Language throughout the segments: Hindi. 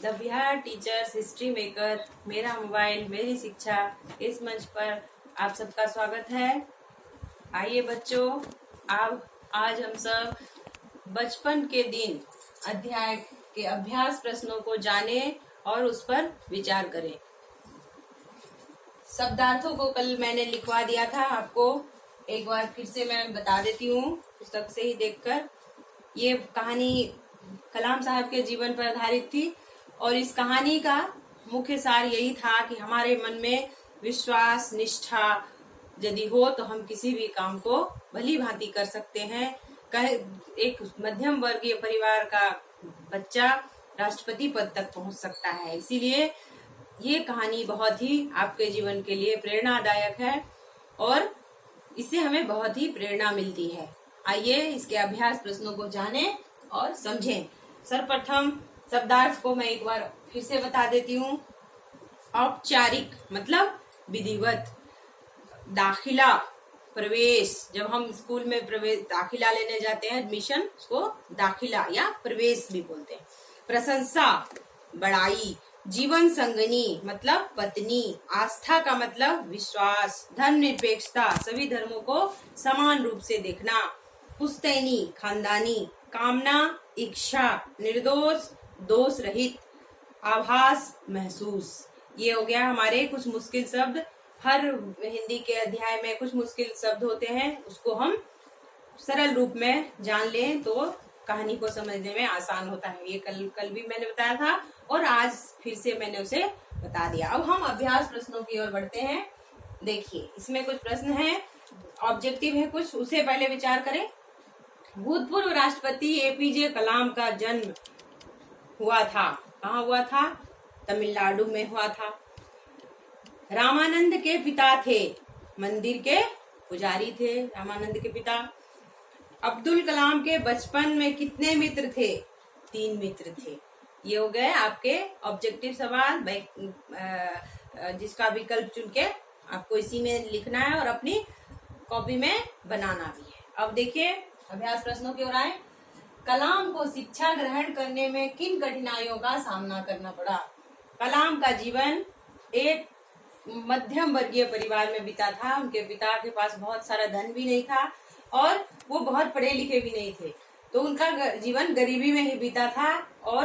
The Bihar teachers history maker, मेरा मोबाइल मेरी शिक्षा, इस मंच पर आप सबका स्वागत है। आइए बच्चों, आज हम सब बचपन के दिन अध्याय के अभ्यास प्रश्नों को जाने और उस पर विचार करें। शब्दार्थों को कल मैंने लिखवा दिया था, आपको एक बार फिर से मैं बता देती हूँ पुस्तक से ही देखकर। ये कहानी कलाम साहब के जीवन पर आधारित थी और इस कहानी का मुख्य सार यही था कि हमारे मन में विश्वास निष्ठा यदि हो तो हम किसी भी काम को भली भांति कर सकते हैं। एक मध्यम वर्गीय परिवार का बच्चा राष्ट्रपति पद तक पहुंच सकता है। इसीलिए ये कहानी बहुत ही आपके जीवन के लिए प्रेरणादायक है और इससे हमें बहुत ही प्रेरणा मिलती है। आइए इसके अभ्यास प्रश्नों को जानें और समझें। सर्वप्रथम शब्दार्थ को मैं एक बार फिर से बता देती हूँ। औपचारिक मतलब विधिवत, दाखिला प्रवेश, जब हम स्कूल में प्रवेश दाखिला लेने जाते हैं एडमिशन, उसको दाखिला या प्रवेश भी बोलते हैं। प्रशंसा बड़ाई, जीवन संगनी मतलब पत्नी, आस्था का मतलब विश्वास, धर्मनिरपेक्षता सभी धर्मों को समान रूप से देखना, पुस्तैनी खानदानी, कामना इच्छा, निर्दोष दोष रहित, आभास महसूस। ये हो गया हमारे कुछ मुश्किल शब्द। हर हिंदी के अध्याय में कुछ मुश्किल शब्द होते हैं, उसको हम सरल रूप में जान लें तो कहानी को समझने में आसान होता है। ये कल भी मैंने बताया था और आज फिर से मैंने उसे बता दिया। अब हम अभ्यास प्रश्नों की ओर बढ़ते हैं। देखिए इसमें कुछ प्रश्न हैं, ऑब्जेक्टिव है कुछ, उसे पहले विचार करें। भूतपूर्व राष्ट्रपति एपीजे कलाम का जन्म हुआ था, कहाँ हुआ था? तमिलनाडु में हुआ था। रामानंद के पिता थे, मंदिर के पुजारी थे रामानंद के पिता। अब्दुल कलाम के बचपन में कितने मित्र थे? 3 मित्र थे। ये हो गए आपके ऑब्जेक्टिव सवाल, जिसका विकल्प चुन के आपको इसी में लिखना है और अपनी कॉपी में बनाना भी है। अब देखिए अभ्यास प्रश्नों की ओर आए। कलाम को शिक्षा ग्रहण करने में किन कठिनाइयों का सामना करना पड़ा? कलाम का जीवन एक मध्यम वर्गीय परिवार में बीता था। उनके पिता के पास बहुत सारा धन भी नहीं था और वो बहुत पढ़े लिखे भी नहीं थे, तो उनका जीवन गरीबी में ही बीता था और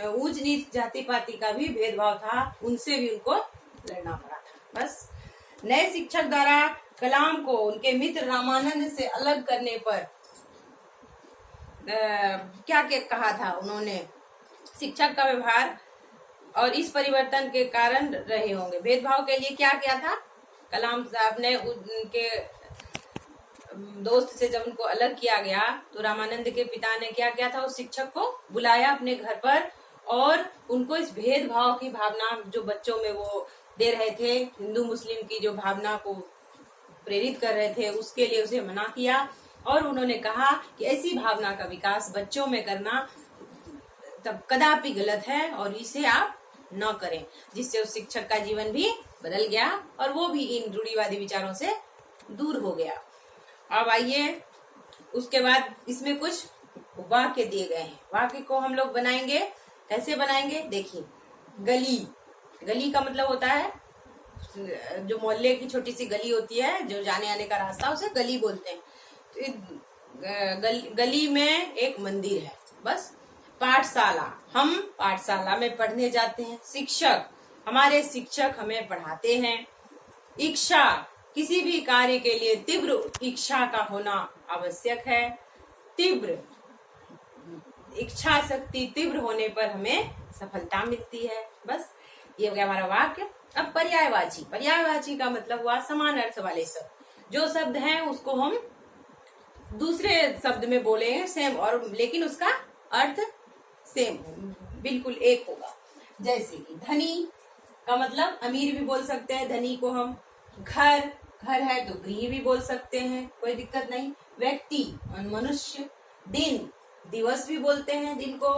ऊंच नीच जाति पाति का भी भेदभाव था, उनसे भी उनको लड़ना पड़ा था। बस नए शिक्षक द्वारा कलाम को उनके मित्र रामानंद से अलग करने पर क्या क्या कहा था उन्होंने? शिक्षक का व्यवहार और इस परिवर्तन के कारण रहे होंगे। भेदभाव के लिए क्या किया था? कलाम साहब ने उनके दोस्त से जब उनको अलग किया गया तो रामानंद के पिता ने क्या किया था? उस शिक्षक को बुलाया अपने घर पर और उनको इस भेदभाव की भावना जो बच्चों में वो दे रहे थे, हिंदू मुस्लिम की जो भावना को प्रेरित कर रहे थे, उसके लिए उसे मना किया और उन्होंने कहा कि ऐसी भावना का विकास बच्चों में करना तब कदापि गलत है और इसे आप न करें। जिससे उस शिक्षक का जीवन भी बदल गया और वो भी इन रूढ़िवादी विचारों से दूर हो गया। अब आइए उसके बाद इसमें कुछ वाक्य दिए गए हैं, वाक्य को हम लोग बनाएंगे। कैसे बनाएंगे? देखिए, गली, गली का मतलब होता है जो मोहल्ले की छोटी सी गली होती है, जो जाने आने का रास्ता, उसे गली बोलते हैं। गली में एक मंदिर है। बस। पाठशाला, हम पाठशाला में पढ़ने जाते हैं। शिक्षक, हमारे शिक्षक हमें पढ़ाते हैं। इच्छा, किसी भी कार्य के लिए तीव्र इच्छा का होना आवश्यक है। तीव्र इच्छा शक्ति तीव्र होने पर हमें सफलता मिलती है। बस ये हो गया हमारा वाक्य। अब पर्यायवाची, पर्यायवाची का मतलब हुआ समान अर्थ वाले शब्द। जो शब्द हैं उसको हम दूसरे शब्द में बोलेंगे सेम, और लेकिन उसका अर्थ सेम बिल्कुल एक होगा। जैसे कि धनी का मतलब अमीर भी बोल सकते हैं धनी को हम। घर, घर है तो गृह भी बोल सकते हैं, कोई दिक्कत नहीं। व्यक्ति मनुष्य। दिन, दिवस भी बोलते हैं दिन को।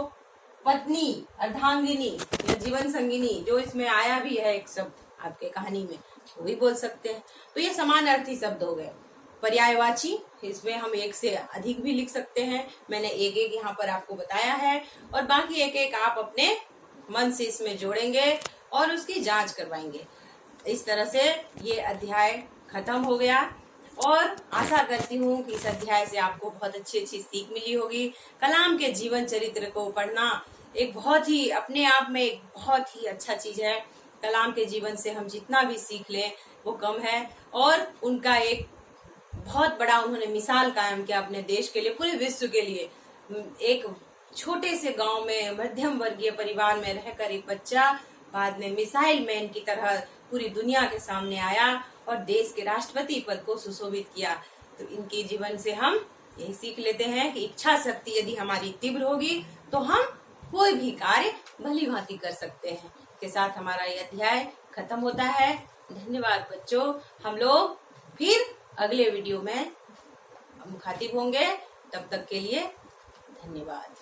पत्नी अर्धांगिनी या जीवन संगिनी, जो इसमें आया भी है एक शब्द आपके कहानी में, वो भी बोल सकते हैं। तो ये समान अर्थी शब्द हो गए। पर्यायवाची, इसमें हम एक से अधिक भी लिख सकते हैं। मैंने एक एक यहाँ पर आपको बताया है और बाकी एक एक आप अपने मन से इसमें जोड़ेंगे और उसकी जांच करवाएंगे। इस तरह से ये अध्याय खत्म हो गया और आशा करती हूँ कि इस अध्याय से आपको बहुत अच्छी सीख मिली होगी। कलाम के जीवन चरित्र को पढ़ना एक बहुत ही अपने आप में एक बहुत ही अच्छा चीज है। कलाम के जीवन से हम जितना भी सीख लें वो कम है। और उनका एक बहुत बड़ा उन्होंने मिसाल कायम किया अपने देश के लिए, पूरे विश्व के लिए। एक छोटे से गांव में मध्यम वर्गीय परिवार में रहकर एक बच्चा बाद में मिसाइल मैन की तरह पूरी दुनिया के सामने आया और देश के राष्ट्रपति पद को सुशोभित किया। तो इनके जीवन से हम यही सीख लेते हैं कि इच्छा शक्ति यदि हमारी तीव्र होगी तो हम कोई भी कार्य भली भांति कर सकते हैं। के साथ हमारा यह अध्याय खत्म होता है। धन्यवाद बच्चों। हम लोग फिर अगले वीडियो में मुखातिब होंगे। तब तक के लिए धन्यवाद।